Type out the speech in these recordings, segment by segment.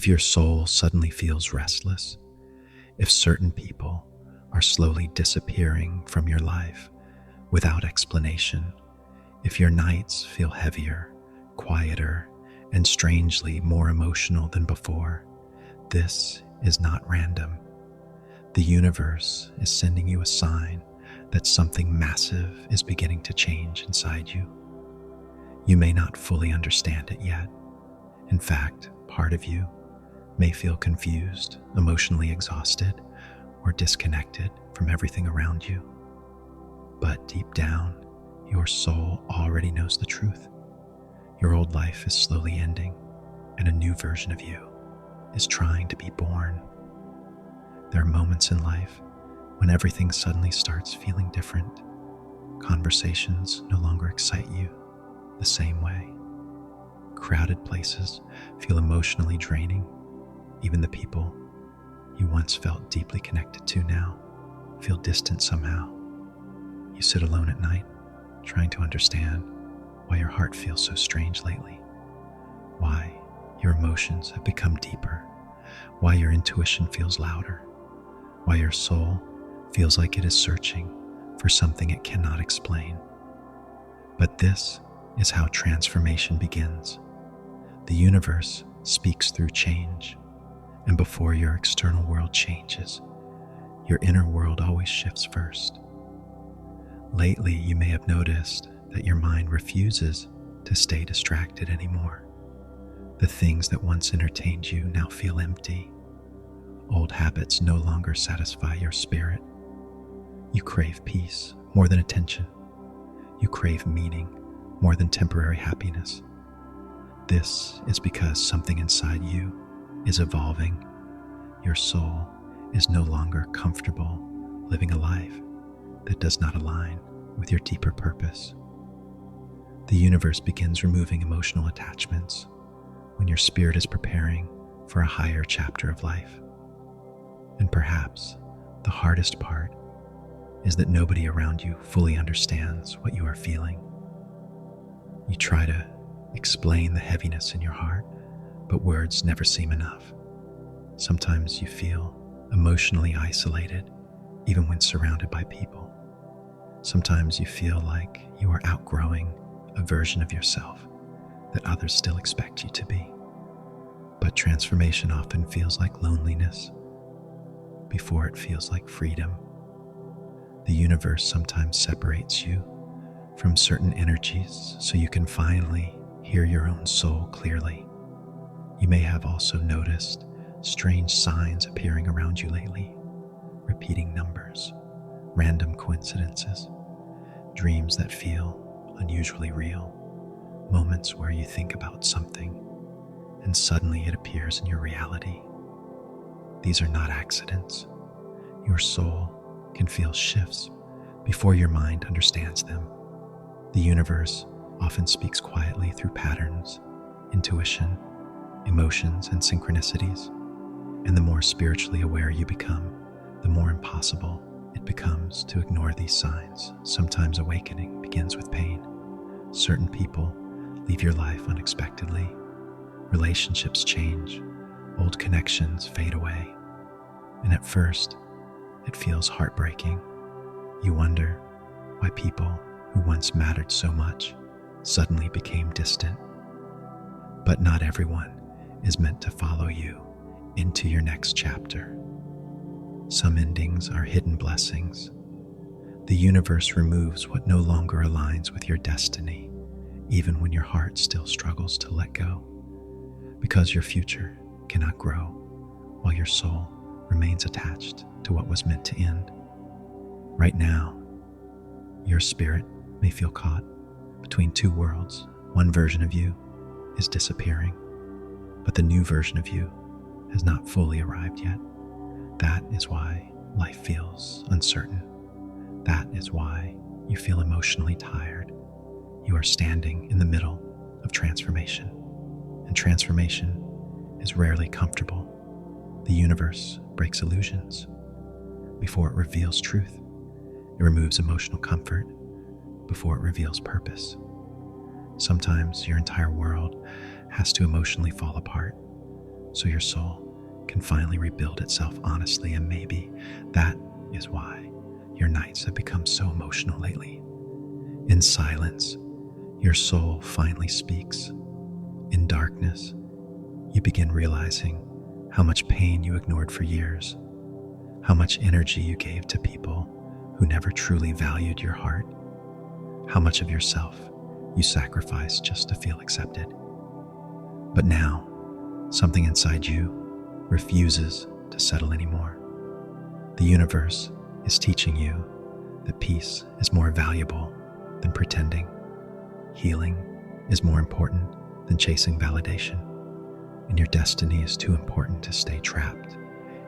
If your soul suddenly feels restless, if certain people are slowly disappearing from your life without explanation, if your nights feel heavier, quieter, and strangely more emotional than before, this is not random. The universe is sending you a sign that something massive is beginning to change inside you. You may not fully understand it yet. In fact, part of you may feel confused, emotionally exhausted, or disconnected from everything around you. But deep down, your soul already knows the truth. Your old life is slowly ending, and a new version of you is trying to be born. There are moments in life when everything suddenly starts feeling different. Conversations no longer excite you the same way. Crowded places feel emotionally draining. Even the people you once felt deeply connected to now feel distant somehow. You sit alone at night, trying to understand why your heart feels so strange lately, why your emotions have become deeper, why your intuition feels louder, why your soul feels like it is searching for something it cannot explain. But this is how transformation begins. The universe speaks through change, and before your external world changes, your inner world always shifts first. Lately, you may have noticed that your mind refuses to stay distracted anymore. The things that once entertained you now feel empty. Old habits no longer satisfy your spirit. You crave peace more than attention. You crave meaning more than temporary happiness. This is because something inside you is evolving. Your soul is no longer comfortable living a life that does not align with your deeper purpose. The universe begins removing emotional attachments when your spirit is preparing for a higher chapter of life. And perhaps the hardest part is that nobody around you fully understands what you are feeling. You try to explain the heaviness in your heart, but words never seem enough. Sometimes you feel emotionally isolated, even when surrounded by people. Sometimes you feel like you are outgrowing a version of yourself that others still expect you to be. But transformation often feels like loneliness before it feels like freedom. The universe sometimes separates you from certain energies so you can finally hear your own soul clearly. You may have also noticed strange signs appearing around you lately, repeating numbers, random coincidences, dreams that feel unusually real, moments where you think about something and suddenly it appears in your reality. These are not accidents. Your soul can feel shifts before your mind understands them. The universe often speaks quietly through patterns, intuition, emotions, and synchronicities. And the more spiritually aware you become, the more impossible it becomes to ignore these signs. Sometimes awakening begins with pain. Certain people leave your life unexpectedly. Relationships change. Old connections fade away. And at first, it feels heartbreaking. You wonder why people who once mattered so much suddenly became distant. But not everyone is meant to follow you into your next chapter. Some endings are hidden blessings. The universe removes what no longer aligns with your destiny, even when your heart still struggles to let go, because your future cannot grow while your soul remains attached to what was meant to end. Right now, your spirit may feel caught between two worlds. One version of you is disappearing, but the new version of you has not fully arrived yet. That is why life feels uncertain. That is why you feel emotionally tired. You are standing in the middle of transformation, and transformation is rarely comfortable. The universe breaks illusions before it reveals truth. It removes emotional comfort before it reveals purpose. Sometimes your entire world has to emotionally fall apart so your soul can finally rebuild itself honestly. And maybe that is why your nights have become so emotional lately. In silence, your soul finally speaks. In darkness, you begin realizing how much pain you ignored for years, how much energy you gave to people who never truly valued your heart, how much of yourself you sacrificed just to feel accepted. But now, something inside you refuses to settle anymore. The universe is teaching you that peace is more valuable than pretending. Healing is more important than chasing validation. And your destiny is too important to stay trapped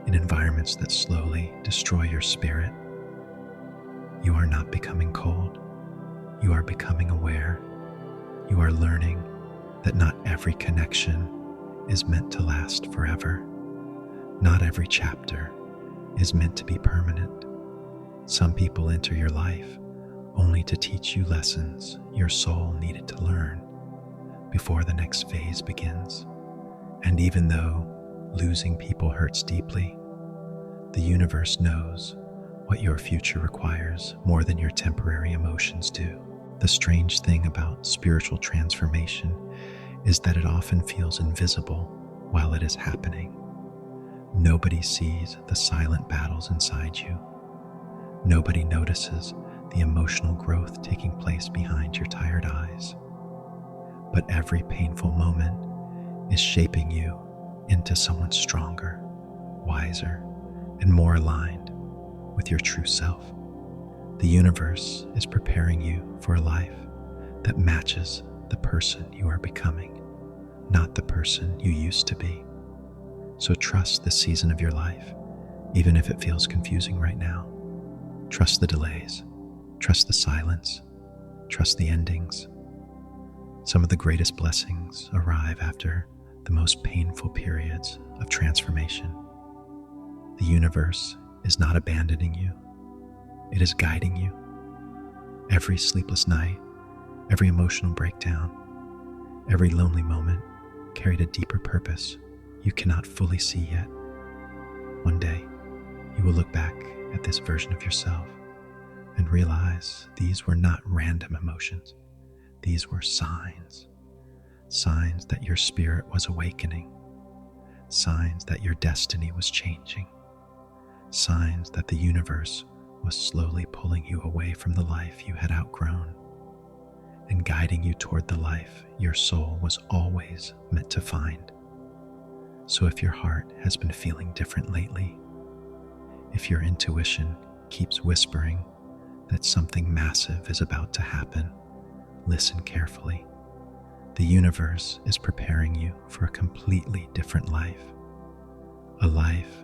in environments that slowly destroy your spirit. You are not becoming cold. You are becoming aware. You are learning that not every connection is meant to last forever. Not every chapter is meant to be permanent. Some people enter your life only to teach you lessons your soul needed to learn before the next phase begins. And even though losing people hurts deeply, the universe knows what your future requires more than your temporary emotions do. The strange thing about spiritual transformation is that it often feels invisible while it is happening. Nobody sees the silent battles inside you. Nobody notices the emotional growth taking place behind your tired eyes. But every painful moment is shaping you into someone stronger, wiser, and more aligned with your true self. The universe is preparing you for a life that matches the person you are becoming, not the person you used to be. So trust this season of your life, even if it feels confusing right now. Trust the delays, trust the silence, trust the endings. Some of the greatest blessings arrive after the most painful periods of transformation. The universe is not abandoning you. It is guiding you. Every sleepless night, every emotional breakdown, every lonely moment carried a deeper purpose you cannot fully see yet. One day, you will look back at this version of yourself and realize these were not random emotions. These were signs. Signs that your spirit was awakening. Signs that your destiny was changing. Signs that the universe was slowly pulling you away from the life you had outgrown and guiding you toward the life your soul was always meant to find. So if your heart has been feeling different lately, if your intuition keeps whispering that something massive is about to happen, listen carefully. The universe is preparing you for a completely different life. A life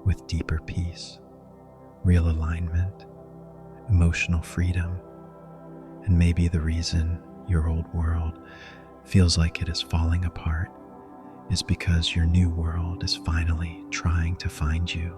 with deeper peace, real alignment, emotional freedom, and maybe the reason your old world feels like it is falling apart is because your new world is finally trying to find you